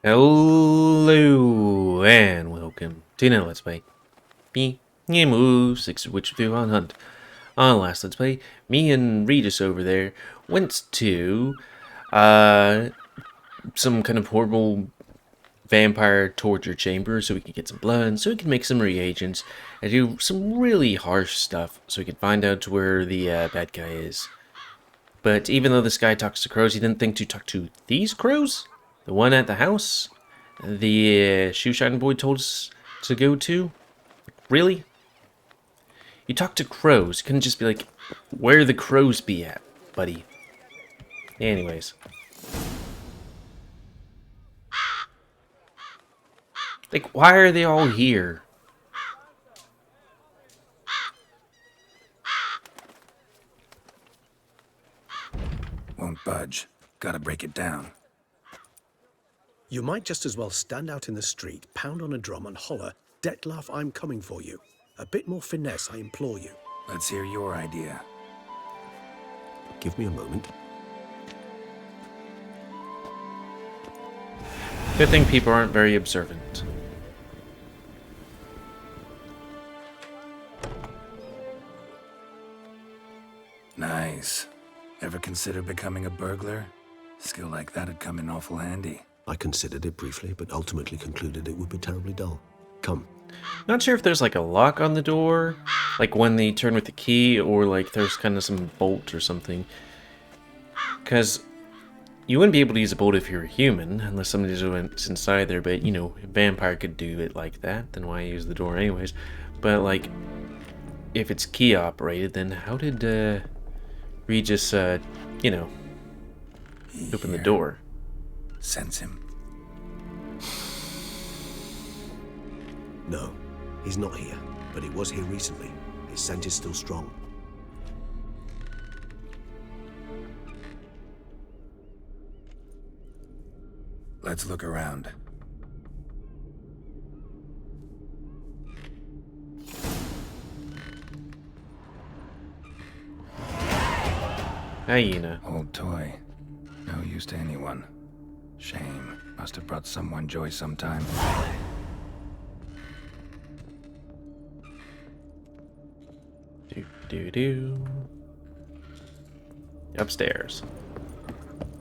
Hello and welcome to another Let's Play. Me, GamerWolfSix, which we do on Hunt. On last Let's Play, me and Regis over there went to some kind of horrible vampire torture chamber so we could get some blood, so we could make some reagents and do some really harsh stuff so we could find out where the bad guy is. But even though this guy talks to crows, he didn't think to talk to these crows? The one at the house? The shoe-shining boy told us to go to? Really? You talk to crows. You couldn't just be like, where the crows be at, buddy? Anyways. Like, why are they all here? Won't budge. Gotta break it down. You might just as well stand out in the street, pound on a drum and holler, "Detlef, I'm coming for you." A bit more finesse, I implore you. Let's hear your idea. Give me a moment. Good thing people aren't very observant. Nice. Ever consider becoming a burglar? Skill like that'd come in awful handy. I considered it briefly, but ultimately concluded it would be terribly dull. Come. Not sure if there's like a lock on the door, like when they turn with the key, or like there's kind of some bolt or something. Because you wouldn't be able to use a bolt if you're a human, unless somebody's inside there, but you know, a vampire could do it like that, then why use the door anyways? But like, if it's key operated, then how did Regis, you know, open the door? Sense him. No, he's not here, but he was here recently. His scent is still strong. Let's look around. Hyena. Old toy. No use to anyone. Shame. Must have brought someone joy sometime. Do. Upstairs.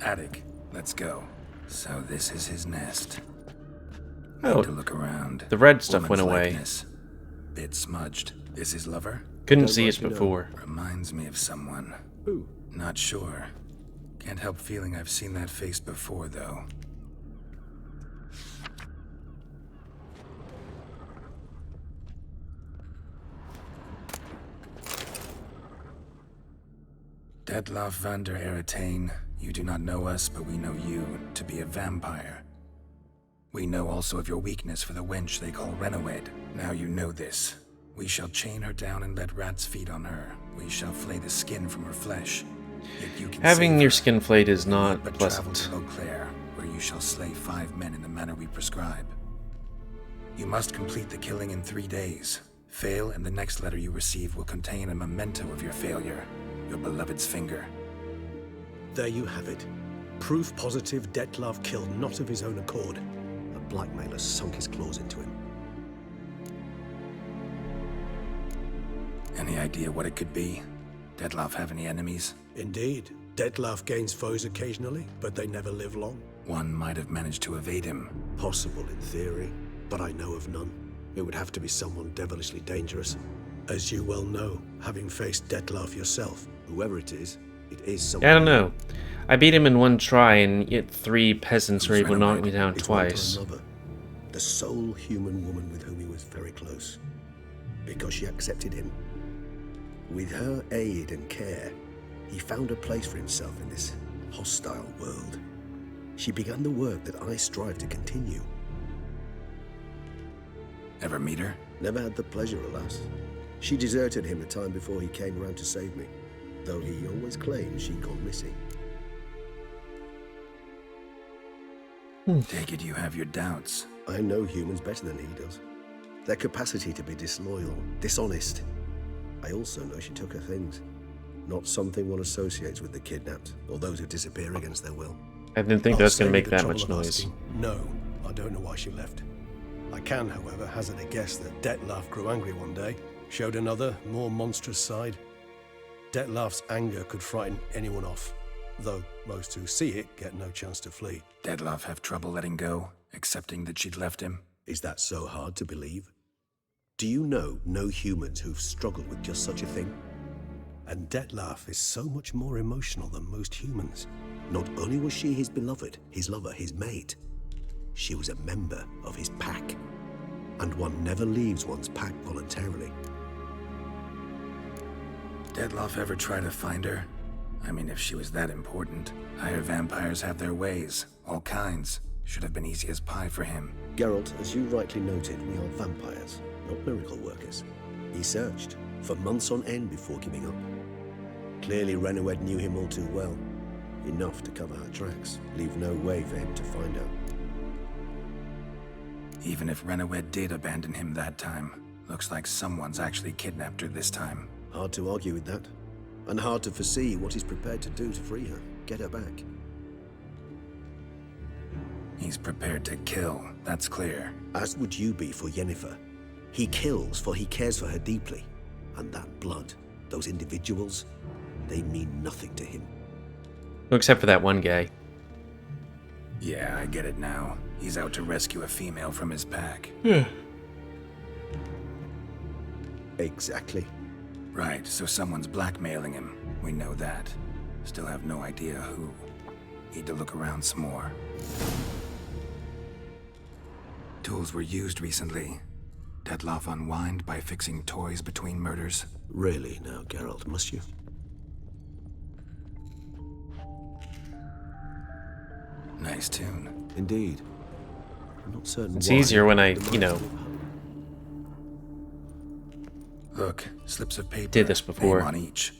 Attic. Let's go. So this is his nest. Oh, Need to look around. the red stuff went Woman's away. likeness. Bit smudged. This his lover? Couldn't Don't see like it to know. before. Reminds me of someone. Who? Not sure. Can't help feeling I've seen that face before, though. Detlef van der Eretain, you do not know us, but we know you to be a vampire. We know also of your weakness for the wench they call Renowed. Now you know this. We shall chain her down and let rats feed on her. We shall flay the skin from her flesh. Yet you can Having save your her. skin flayed is not But travel pleasant. to Beauclair, where you shall slay 5 men in the manner we prescribe. You must complete the killing in 3 days. Fail, and the next letter you receive will contain a memento of your failure. Your beloved's finger. There you have it. Proof positive Detlef killed not of his own accord. A blackmailer sunk his claws into him. Any idea what it could be? Detlef have any enemies? Indeed, Detlef gains foes occasionally, but they never live long. One might have managed to evade him. Possible in theory, but I know of none. It would have to be someone devilishly dangerous. As you well know, having faced Detlef yourself, whoever it is someone. I don't know. I beat him in one try, and yet 3 peasants were Who's able to knock me Renowed? down It's one to twice. another. The sole human woman with whom he was very close. Because she accepted him. With her aid and care, he found a place for himself in this hostile world. She began the work that I strive to continue. Ever meet her? Never had the pleasure, alas. She deserted him a time before he came around to save me, though he always claimed she'd gone missing. Take it you have your doubts. I know humans better than he does. Their capacity to be disloyal, dishonest. I also know she took her things. Not something one associates with the kidnapped, or those who disappear against their will. I didn't think I'll that was going save to you make the that trouble much of noise. asking. No, I don't know why she left. I can, however, hazard a guess that Detlef grew angry one day, showed another, more monstrous side. Detlef's anger could frighten anyone off, though most who see it get no chance to flee. Detlef have trouble letting go, accepting that she'd left him? Is that so hard to believe? Do you know no humans who've struggled with just such a thing? And Detlef is so much more emotional than most humans. Not only was she his beloved, his lover, his mate, she was a member of his pack. And one never leaves one's pack voluntarily. Detlef ever try to find her? I mean, if she was that important. Higher vampires have their ways, all kinds. Should have been easy as pie for him. Geralt, as you rightly noted, we are vampires, not miracle workers. He searched for months on end before giving up. Clearly Renowed knew him all too well. Enough to cover her tracks, leave no way for him to find out. Even if Renowed did abandon him that time, looks like someone's actually kidnapped her this time. Hard to argue with that. And hard to foresee what he's prepared to do to free her, get her back. He's prepared to kill, that's clear. As would you be for Yennefer. He kills for he cares for her deeply. And that blood, those individuals, they mean nothing to him. Except for that one guy. Yeah, I get it now. He's out to rescue a female from his pack. Exactly. Right, so someone's blackmailing him. We know that. Still have no idea who. Need to look around some more. Tools were used recently. Detlef unwind by fixing toys between murders. Really now, Geralt, must you? Nice tune. Indeed. I'm not certain It's why, easier when I, the you know, master of- Look, slips of paper. did this before. Name on each.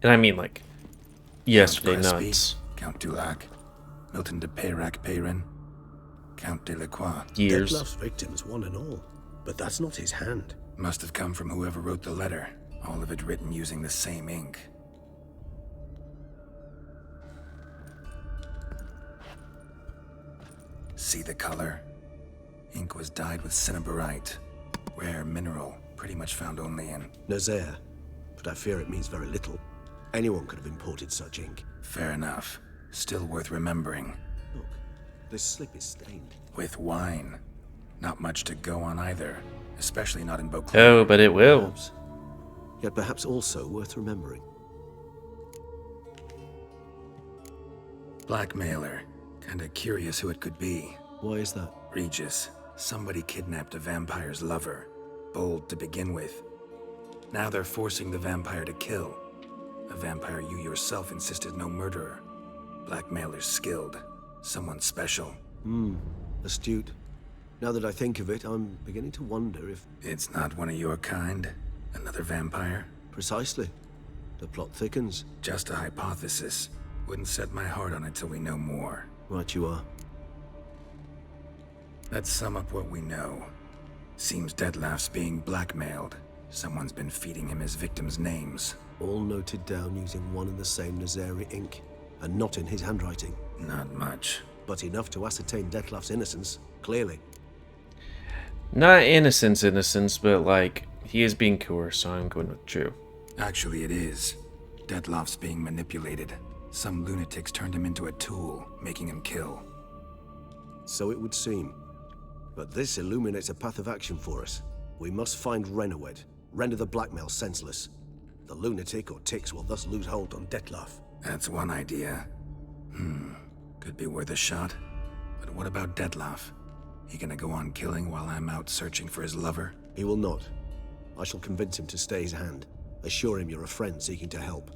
and I mean like yesterday, Count Crespi, not Count Dulac, Milton de Peyrac Peyrin, Count Delacroix. years. Detlef's victims, one and all. But that's not his hand. Must have come from whoever wrote the letter. All of it written using the same ink. See the color? Ink was dyed with cinnabarite. Rare mineral, pretty much found only in... Nazaire. But I fear it means very little. Anyone could have imported such ink. Fair enough. Still worth remembering. Look, this slip is stained. With wine. Not much to go on either. Especially not in Beauclair. Oh, but it will. Perhaps. Yet perhaps also worth remembering. Blackmailer. Kinda curious who it could be. Why is that? Regis. Somebody kidnapped a vampire's lover. Bold to begin with. Now they're forcing the vampire to kill. A vampire you yourself insisted no murderer. Blackmailer's skilled. Someone special. Astute. Now that I think of it, I'm beginning to wonder if... It's not one of your kind? Another vampire? Precisely. The plot thickens. Just a hypothesis. Wouldn't set my heart on it till we know more. Right you are. Let's sum up what we know. Seems Detlef's being blackmailed. Someone's been feeding him his victims' names. All noted down using one and the same Nazari ink. And not in his handwriting. Not much. But enough to ascertain Detlef's innocence, clearly. Not innocence, but like he is being coerced, so I'm going with true. Actually, it is. Detlef's being manipulated. Some lunatics turned him into a tool, making him kill. So it would seem. But this illuminates a path of action for us. We must find Renowed, render the blackmail senseless. The lunatic or ticks will thus lose hold on Detlef. That's one idea. Could be worth a shot. But what about Detlef? He gonna go on killing while I'm out searching for his lover? He will not. I shall convince him to stay his hand. Assure him you're a friend seeking to help.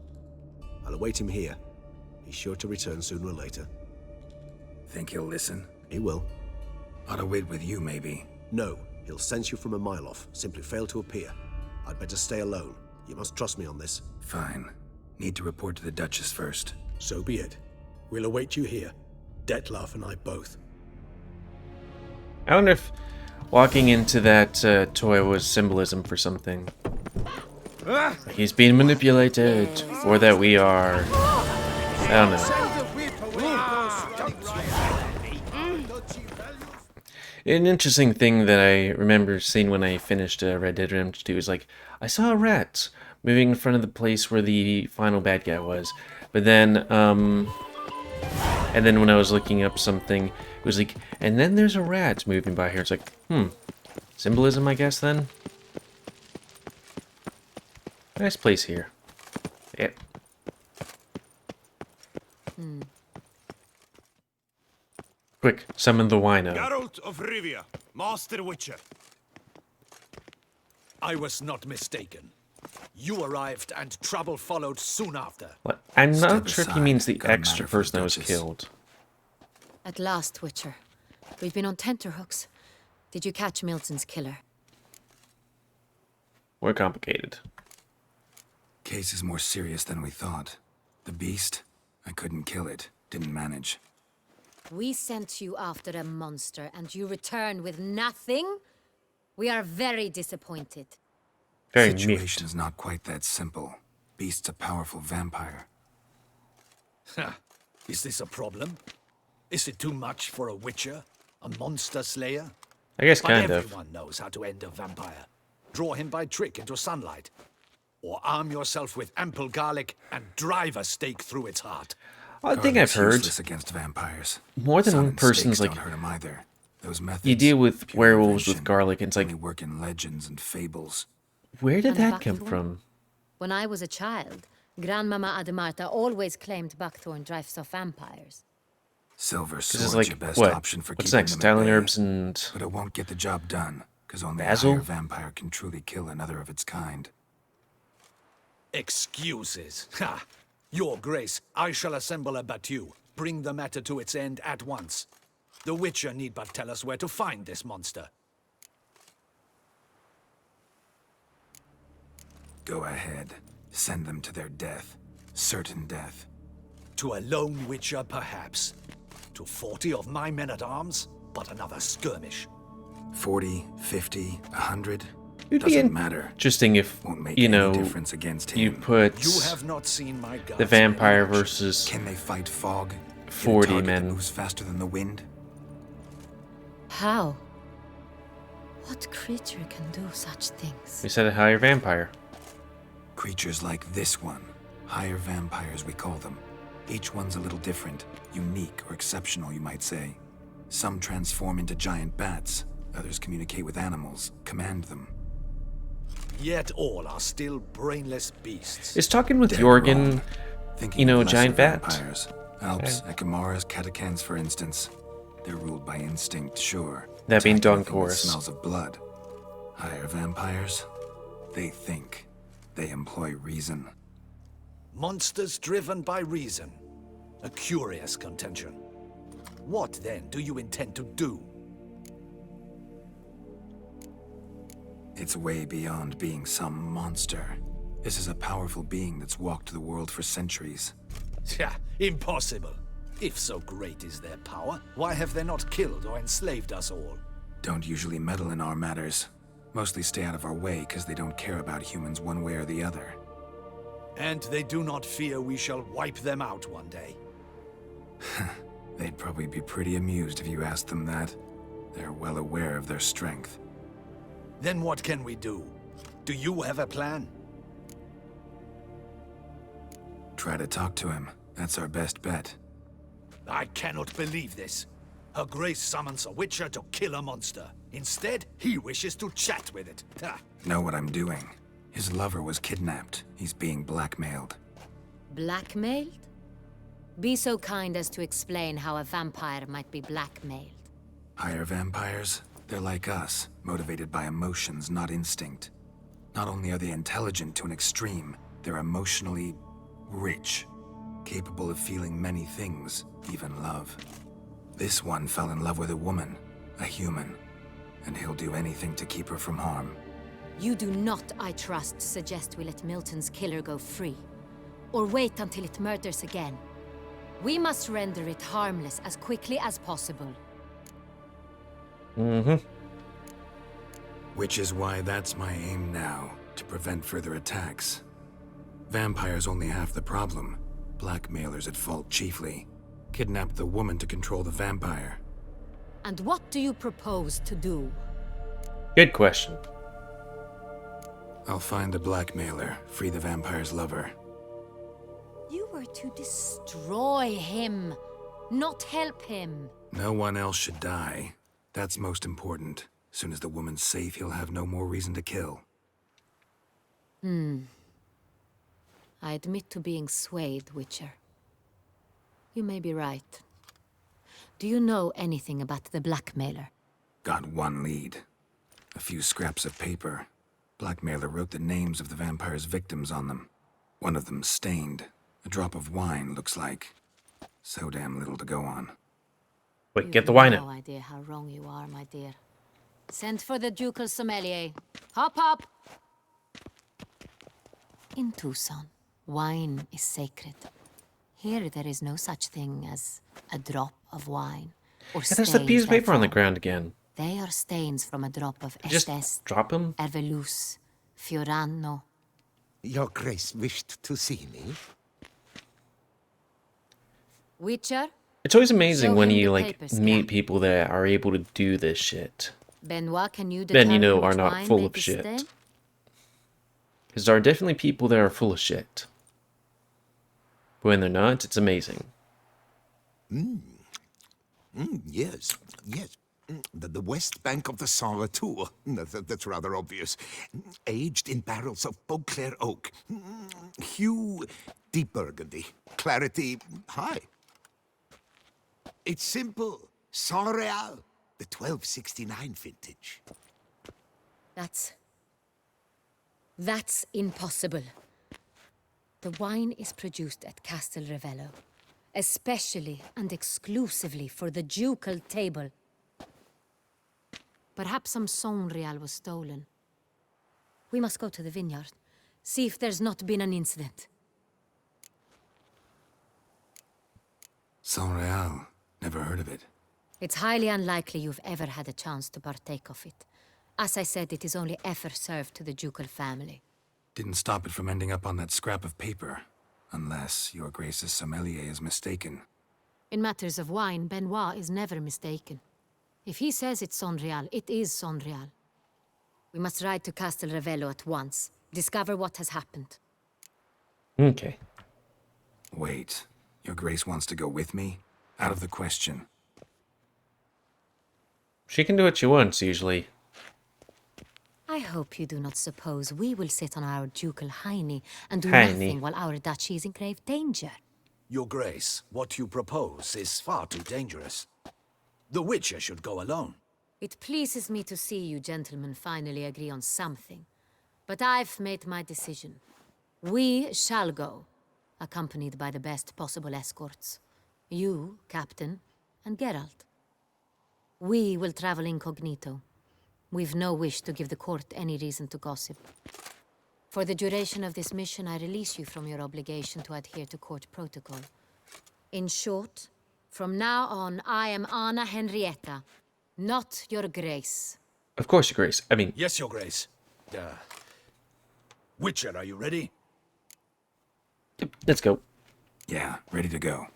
I'll await him here. He's sure to return sooner or later. Think he'll listen? He will. Ought to wait with you, maybe. No, he'll sense you from a mile off. Simply fail to appear. I'd better stay alone. You must trust me on this. Fine. Need to report to the Duchess first. So be it. We'll await you here. Detlef and I both. I wonder if walking into that toy was symbolism for something. He's being manipulated, or that we are. I don't know. An interesting thing that I remember seeing when I finished Red Dead Redemption 2 is like, I saw a rat moving in front of the place where the final bad guy was. But then, and then when I was looking up something, it was like, and then there's a rat moving by here. It's like, symbolism, I guess, then? Nice place here. Yeah. Quick, summon the wino. Geralt of Rivia, Master Witcher. I was not mistaken. You arrived and trouble followed soon after. What? I'm not Step sure if he aside. means the Got a extra matter for the person that was Duchess. killed. At last, Witcher. We've been on tenterhooks. Did you catch Milton's killer? More complicated. Case is more serious than we thought. The beast, I couldn't kill it. Didn't manage. We sent you after a monster and you return with nothing? We are very disappointed. Very miffed. Situation's not quite that simple. Beast's a powerful vampire. Is this a problem? Is it too much for a witcher? A monster slayer? I guess But kind of. everyone knows how to end a vampire. Draw him by trick into sunlight. Or arm yourself with ample garlic and drive a stake through its heart. I think I've Garlic's heard useless against vampires. more than Sun one and person's stakes like, don't hurt 'em either. Those methods, you deal with pure werewolves with invention, garlic, and it's like, only work in legends and fables. where did And that come buckthorn? from? When I was a child, Grandmama Ademarta always claimed buckthorn drives off vampires. Silver This sword's is like, your best what? option for What's keeping next? them at Talon bay, herbs and... but it won't get the job done, because only Basil? a higher vampire can truly kill another of its kind. Excuses. Ha! Your Grace, I shall assemble a battue. Bring the matter to its end at once. The Witcher need but tell us where to find this monster. Go ahead. Send them to their death. Certain death. To a lone Witcher, perhaps. To 40 of my men-at-arms, but another skirmish. 40, 50, 100. It'd be Doesn't matter. interesting if, Won't make you any know, difference against you him. put You have not seen my guards the vampire in action. versus... Can they fight fog? Get a 40 target that men. moves faster than the wind? How? What creature can do such things? We said a higher vampire. Creatures like this one. Higher vampires, we call them. Each one's a little different. Unique or exceptional, you might say. Some transform into giant bats. Others communicate with animals, command them. Yet all are still brainless beasts. Is talking with Dead Jorgen, wrong. Thinking you know, of a giant lesser bat? vampires. Alps, Ekamaras, catacans, for instance. They're ruled by instinct, sure. That being Attack Dawn anything that Chorus. smells of blood. Higher vampires, they think. They employ reason. Monsters driven by reason. A curious contention. What then do you intend to do? It's way beyond being some monster. This is a powerful being that's walked the world for centuries. Yeah, impossible. If so great is their power, why have they not killed or enslaved us all? Don't usually meddle in our matters. Mostly stay out of our way because they don't care about humans one way or the other. And they do not fear we shall wipe them out one day. They'd probably be pretty amused if you asked them that. They're well aware of their strength. Then what can we do? Do you have a plan? Try to talk to him. That's our best bet. I cannot believe this. Her Grace summons a Witcher to kill a monster. Instead, he wishes to chat with it. Ha. Know what I'm doing. His lover was kidnapped. He's being blackmailed. Blackmailed? Be so kind as to explain how a vampire might be blackmailed. Higher vampires? They're like us, motivated by emotions, not instinct. Not only are they intelligent to an extreme, they're emotionally rich, capable of feeling many things, even love. This one fell in love with a woman, a human, and he'll do anything to keep her from harm. You do not, I trust, suggest we let Milton's killer go free. Or wait until it murders again. We must render it harmless as quickly as possible. Which is why that's my aim now, to prevent further attacks. Vampires only half the problem. Blackmailers at fault chiefly. Kidnapped the woman to control the vampire. And what do you propose to do? Good question. I'll find the blackmailer, free the vampire's lover. You were to destroy him, not help him. No one else should die. That's most important. Soon as the woman's safe, he'll have no more reason to kill. I admit to being swayed, Witcher. You may be right. Do you know anything about the blackmailer? Got one lead. A few scraps of paper. Blackmailer wrote the names of the vampire's victims on them. One of them stained. A drop of wine, looks like. So damn little to go on. Wait, get the wine No out. idea how wrong you are, my dear. Send for the ducal sommelier. Hop, hop! In Tucson, wine is sacred. Here there is no such thing as a drop of wine. Or Yeah, there's the piece of stains paper on the therefrom. ground again. They are stains from a drop of Just Estes, drop him. Ervelus, Fiorano. Your Grace wished to see me? Witcher, It's always amazing Show when him you the like papers, meet Cat. people that are able to do this shit. Benoit, can you Then you determine know are which not wine full may of be shit. stained? Because there are definitely people that are full of shit. But when they're not, it's amazing. Yes, yes. The west bank of the Saar too. That's rather obvious. Aged in barrels of Beauclair oak. Hue, deep burgundy. Clarity, high. It's simple. Saint Real, the 1269 vintage. That's impossible. The wine is produced at Castel Ravello, especially and exclusively for the ducal table. Perhaps some Saint-Real was stolen. We must go to the vineyard, see if there's not been an incident. Saint Real. Never heard of it. It's highly unlikely you've ever had a chance to partake of it. As I said, it is only ever served to the ducal family. Didn't stop it from ending up on that scrap of paper. Unless your Grace's sommelier is mistaken. In matters of wine, Benoit is never mistaken. If he says it's Saint-Real, it is Saint-Real. We must ride to Castel Ravello at once, discover what has happened. Okay. Wait. Your Grace wants to go with me? Out of the question. She can do what she wants, usually. I hope you do not suppose we will sit on our ducal hiney and do Hiney. nothing while our duchy is in grave danger. Your Grace, what you propose is far too dangerous. The Witcher should go alone. It pleases me to see you gentlemen finally agree on something. But I've made my decision. We shall go, accompanied by the best possible escorts. You, Captain, and Geralt. We will travel incognito. We've no wish to give the court any reason to gossip. For the duration of this mission, I release you from your obligation to adhere to court protocol. In short, from now on, I am Anna Henrietta, not your Grace. Of course, Your Grace. I mean, Yes, Your Grace. Witcher, are you ready? let's go. Yeah, ready to go.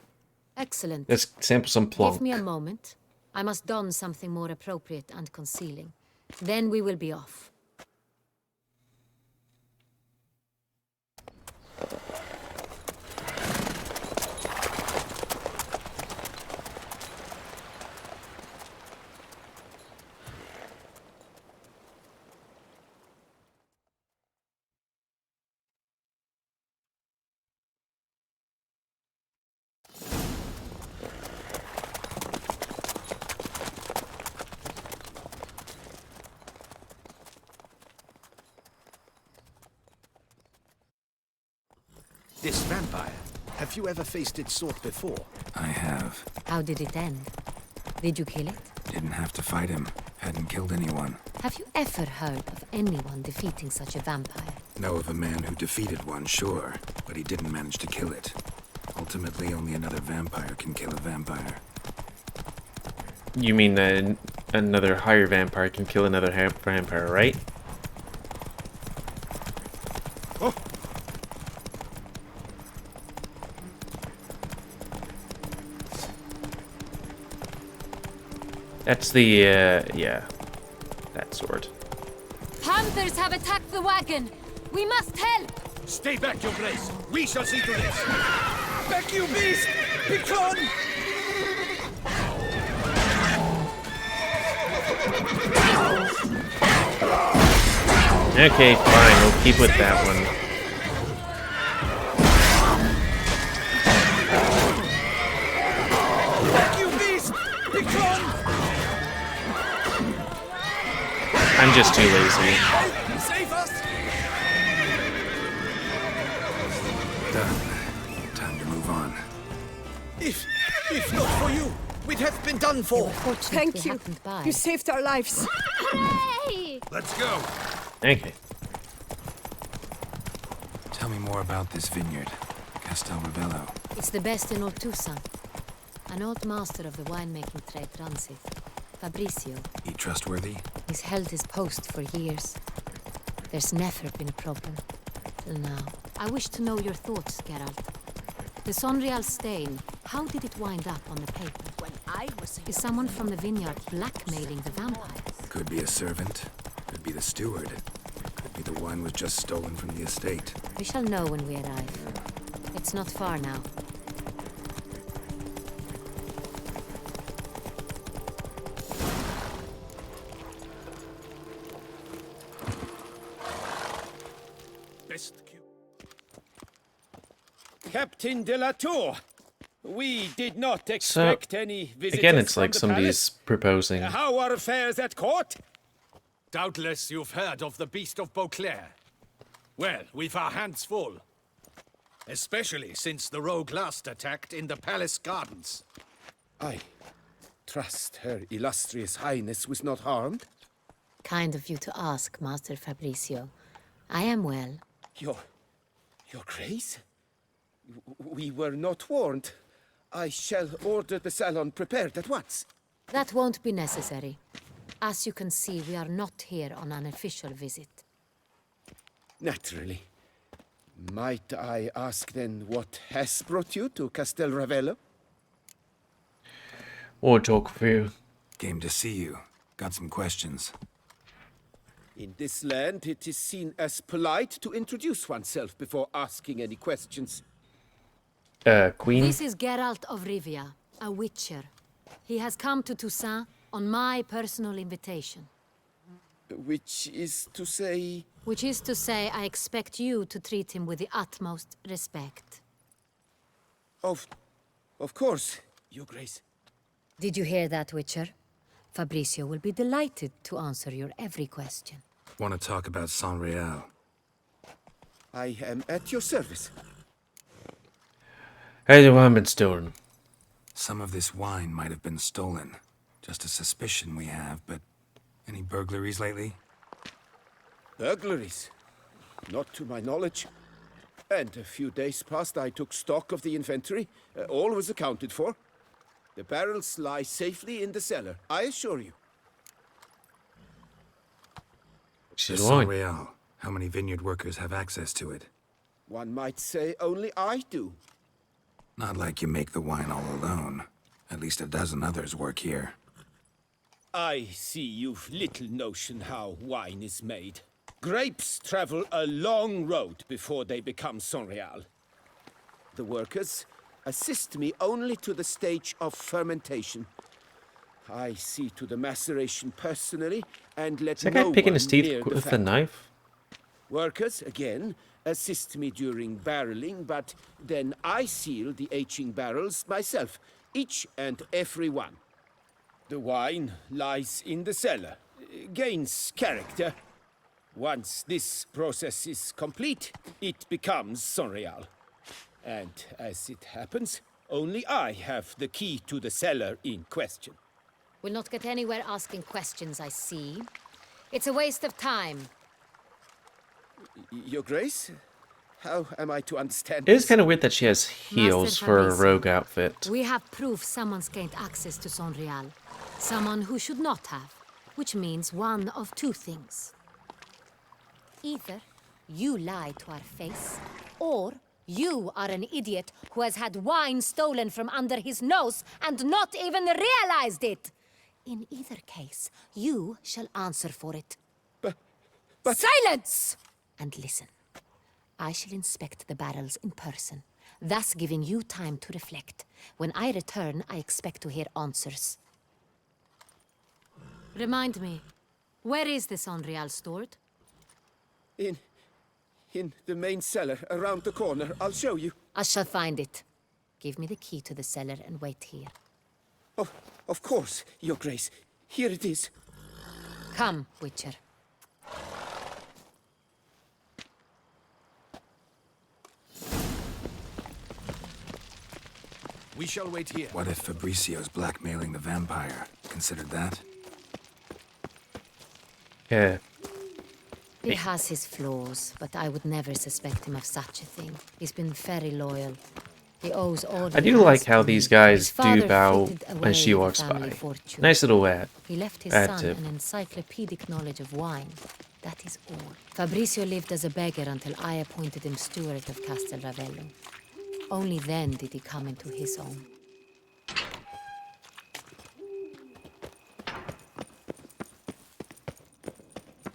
Excellent. Let's sample some plonk. Give me a moment. I must don something more appropriate and concealing. Then we will be off. This vampire, have you ever faced its sort before? I have. How did it end? Did you kill it? Didn't have to fight him. Hadn't killed anyone. Have you ever heard of anyone defeating such a vampire? Know of a man who defeated one, sure. But he didn't manage to kill it. Ultimately, only another vampire can kill a vampire. You mean that another higher vampire can kill another vampire, right? That's the, yeah. That sword. Panthers have attacked the wagon! We must help! Stay back, Your Grace. We shall see to this. Back, you beast! Begone! Okay, fine. We'll keep with that one. Back, you beast! Begone! I'm just too lazy. Save us! Done. Time to move on. If not for you, we'd have been done for. Fortunate Thank we you. happened by. You saved our lives. Hooray! Let's go. Okay. Tell me more about this vineyard, Castel Ravello. It's the best in all Tucson. An old master of the winemaking trade runs it. Fabricio. He trustworthy? He's held his post for years. There's never been a problem. Till now. I wish to know your thoughts, Geralt. The Sonreal stain, how did it wind up on the paper? When I was Is someone from the vineyard blackmailing the vampires? Could be a servant. Could be the steward. Could be the wine was just stolen from the estate. We shall know when we arrive. It's not far now. Best cue. Captain de la Tour, we did not So, expect any visitors again, it's like from the somebody's proposing. palace. How are affairs at court? Doubtless you've heard of the Beast of Beauclair. Well, we've our hands full. Especially since the rogue last attacked in the palace gardens. I trust Her Illustrious Highness was not harmed. Kind of you to ask, Master Fabricio. I am well. Your Grace? We were not warned. I shall order the salon prepared at once. That won't be necessary. As you can see, we are not here on an official visit. Naturally. Might I ask then what has brought you to Castel Ravello? Or talk for you. Game to see you. Got some questions. In this land, it is seen as polite to introduce oneself before asking any questions. Queen? This is Geralt of Rivia, a witcher. He has come to Toussaint on my personal invitation. Which is to say... Which is to say, I expect you to treat him with the utmost respect. Of course, Your Grace. Did you hear that, Witcher? Fabricio will be delighted to answer your every question. Want to talk about Sonreal? I am at your service. Hey, the wine been stolen. Some of this wine might have been stolen. Just a suspicion we have, but any burglaries lately? Burglaries? Not to my knowledge. And a few days past I took stock of the inventory. All was accounted for. The barrels lie safely in the cellar, I assure you. She's The lying. Sonreal. How many vineyard workers have access to it? One might say only I do. Not like you make the wine all alone. At least a dozen others work here. I see you've little notion how wine is made. Grapes travel a long road before they become Sonreal. The workers assist me only to the stage of fermentation. I see to the maceration personally and let Is that no guy picking one his teeth near the with a fat. knife? Workers, again, assist me during barreling, but then I seal the aging barrels myself, each and every one. The wine lies in the cellar, gains character. Once this process is complete, it becomes Sonreal. And as it happens, only I have the key to the cellar in question. We'll not get anywhere asking questions, I see. It's a waste of time. Your Grace? How am I to understand It is this? kind of weird that she has heels Master for a Fabricio, rogue outfit. We have proof someone's gained access to Sonreal. Someone who should not have. Which means one of two things. Either you lie to our face, or you are an idiot who has had wine stolen from under his nose and not even realized it. In either case, you shall answer for it. But Silence! And listen. I shall inspect the barrels in person, thus giving you time to reflect. When I return, I expect to hear answers. Remind me, where is this Unreal stored? in the main cellar around the corner. I'll show you. I shall find it. Give me the key to the cellar and wait here. Oh, of course, Your Grace. Here it is. Come, Witcher. We shall wait here. What if Fabricio's blackmailing the vampire? Considered that? Yeah. He has his flaws, but I would never suspect him of such a thing. He's been very loyal. He owes all I he do has like to how me. these guys His do father bow frittered away when she the walks family by. fortune. Nice little ad. He left his Ad son tip. an encyclopedic knowledge of wine. That is all. Fabricio lived as a beggar until I appointed him steward of Castel Ravello. Only then did he come into his own.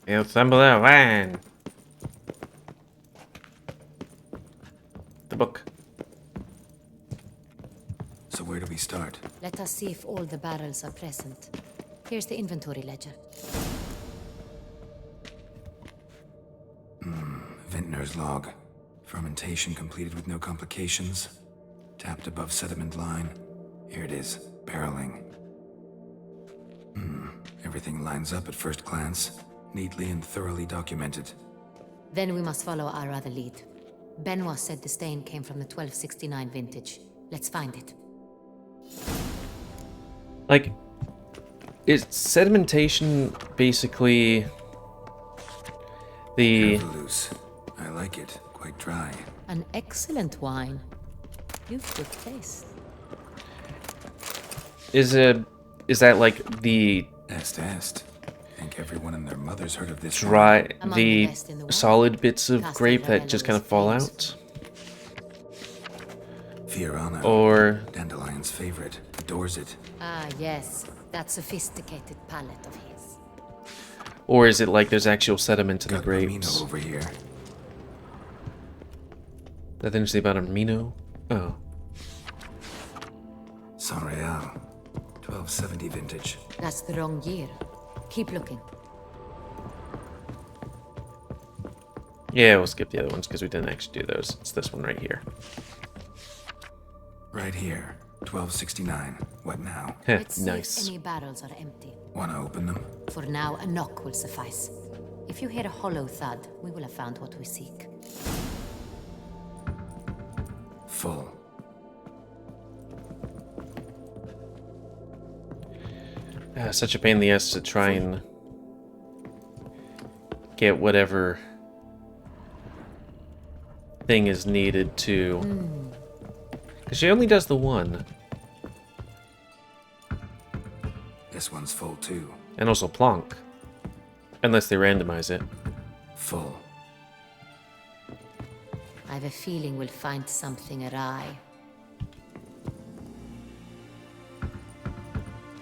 He'll assemble that wine. The book. So where do we start? Let us see if all the barrels are present. Here's the inventory ledger. Vintner's log. Fermentation completed with no complications. Tapped above sediment line. Here it is. Barreling. Everything lines up at first glance. Neatly and thoroughly documented. Then we must follow our other lead. Benoit said the stain came from the 1269 vintage. Let's find it. Like, is sedimentation basically the... Careful, loose. I like it. Quite dry. An excellent wine. You've good taste. Is that like the Est. Think everyone and their mother's heard of this dry, Among the the best in the world. solid bits of Castel grape that Ravello just kind is of fall famous. out? Fiorano. Or Dandelion's favorite. Adores it. Ah, yes. That sophisticated palate of his. or is it like there's actual sediment in the Got grapes? Romino over here. Nothing to say about Armino? Oh. San Real. 1270 vintage. That's the wrong year. Keep looking. Yeah, we'll skip the other ones because we didn't actually do those. It's this one right here. Right here. 1269. What now? Let's see Nice. if any barrels are empty. Wanna open them? For now, a knock will suffice. If you hear a hollow thud, we will have found what we seek. Full. Such a pain in the ass to try and get whatever thing is needed to... Because she only does the one. This one's full too. And also Plonk. Unless they randomize it. Full. I have a feeling we'll find something awry.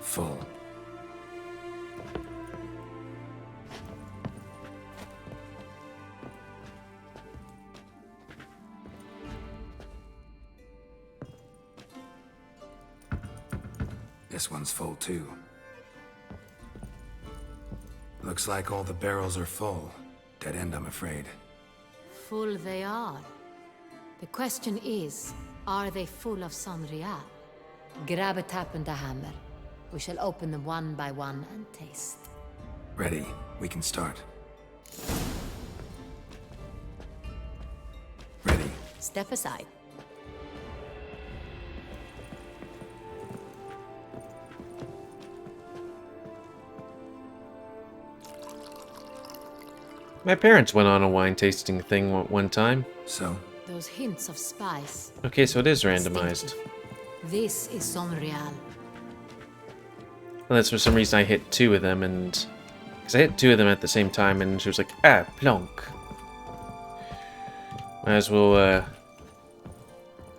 Full. This one's full too. Looks like all the barrels are full. Dead end, I'm afraid. Full they are. The question is, are they full of San Real? Grab a tap and a hammer. We shall open them one by one and taste. Ready. We can start. Ready. Step aside. My parents went on a wine tasting thing one time. So, Those hints of spice. Okay, so it is randomized. Distinctive. This is San Real. Unless for some reason I hit two of them and... Because I hit two of them at the same time and she was like, ah, Plonk. Might as well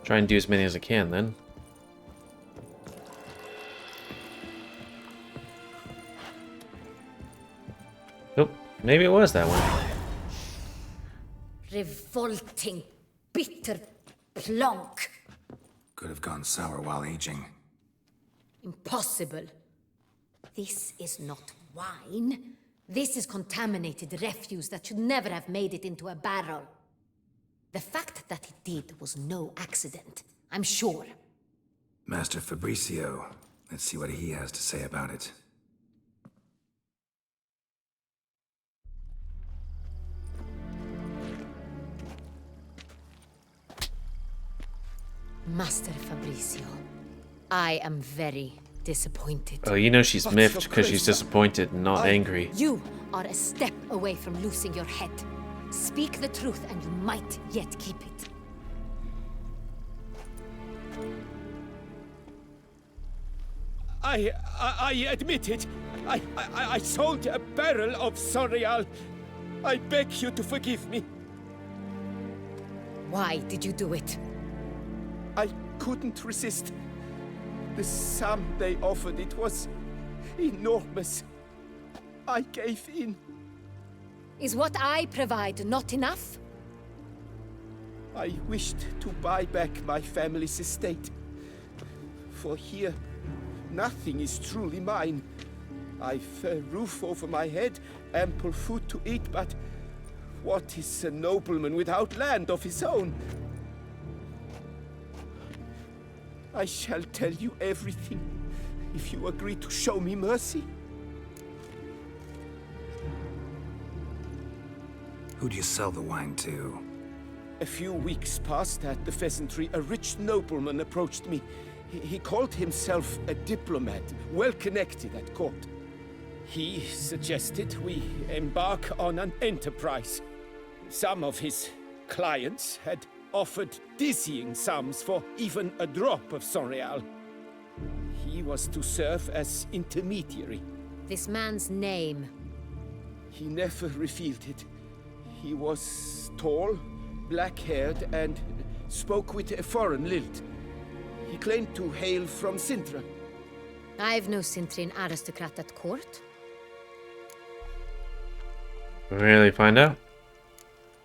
try and do as many as I can then. Oh, maybe it was that one. Revolting, bitter plonk. Could have gone sour while aging. Impossible. This is not wine. This is contaminated refuse that should never have made it into a barrel. The fact that it did was no accident, I'm sure. Master Fabricio. Let's see what he has to say about it. Master Fabricio, I am very disappointed. Oh, you know she's But miffed your because she's grace, disappointed and not angry. You are a step away from losing your head. Speak the truth and you might yet keep it. I admit it. I sold a barrel of Sorial. I beg you to forgive me. Why did you do it? I couldn't resist. The sum they offered, it was enormous. I gave in. Is what I provide not enough? I wished to buy back my family's estate. For here, nothing is truly mine. I've a roof over my head, ample food to eat, but what is a nobleman without land of his own? I shall tell you everything, if you agree to show me mercy. Who do you sell the wine to? A few weeks past at the pheasantry, a rich nobleman approached me. He called himself a diplomat, well connected at court. He suggested we embark on an enterprise. Some of his clients had offered dizzying sums for even a drop of Sorial. He was to serve as intermediary. This man's name. He never revealed it. He was tall, black-haired, and spoke with a foreign lilt. He claimed to hail from Sintra. I've no Cintrian aristocrat at court. Really find out?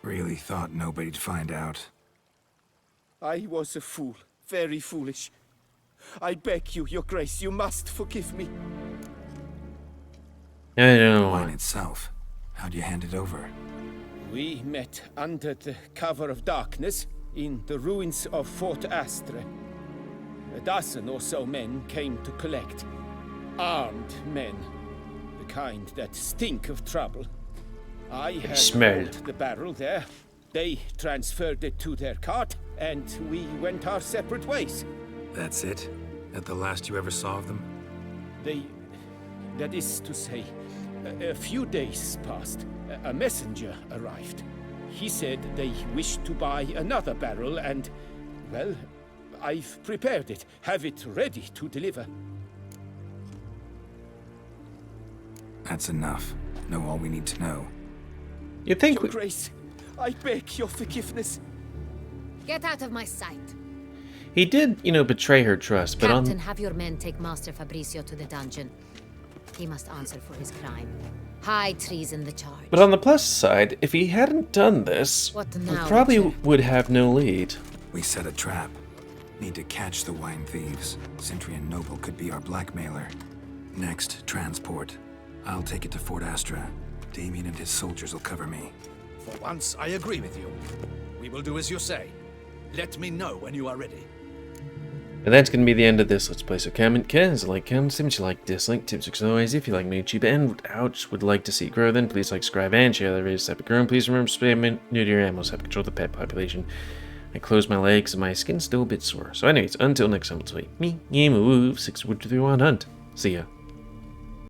Really thought nobody'd find out. I was a fool, very foolish. I beg you, your grace, you must forgive me. I don't The know wine why. itself. How'd you hand it over? We met under the cover of darkness in the ruins of Fort Astre. A dozen or so men came to collect. Armed men. The kind that stink of trouble. I had smell. hauled the barrel there. They transferred it to their cart, and we went our separate ways. That's it? That the last you ever saw of them? That is to say, a few days passed. A messenger arrived. He said they wished to buy another barrel and, well, I've prepared it. Have it ready to deliver. That's enough. Know all we need to know. You think Your we... Grace, I beg your forgiveness. Get out of my sight. He did, you know, betray her trust, but Captain, on... have your men take Master Fabricio to the dungeon. He must answer for his crime. High treason the charge. But on the plus side, if he hadn't done this, What we now, probably Witcher? would have no lead. We set a trap. Need to catch the wine thieves. Cintrian Noble could be our blackmailer. Next, transport. I'll take it to Fort Astra. Damien and his soldiers will cover me. For once, I agree with you. We will do as you say. Let me know when you are ready. And that's going to be the end of this Let's Play. So comment, cares, like, comment, see what you like, dislike, tips, as always. If you like me, cheap and would like to see it grow, then please like, subscribe, and share the videos. Epic grow. Please remember, spam new to your animals, help control the pet population. I close my legs and my skin's still a bit sore. So anyways, until next time, it's like me, GamerWolfSix, would do on hunt. See ya.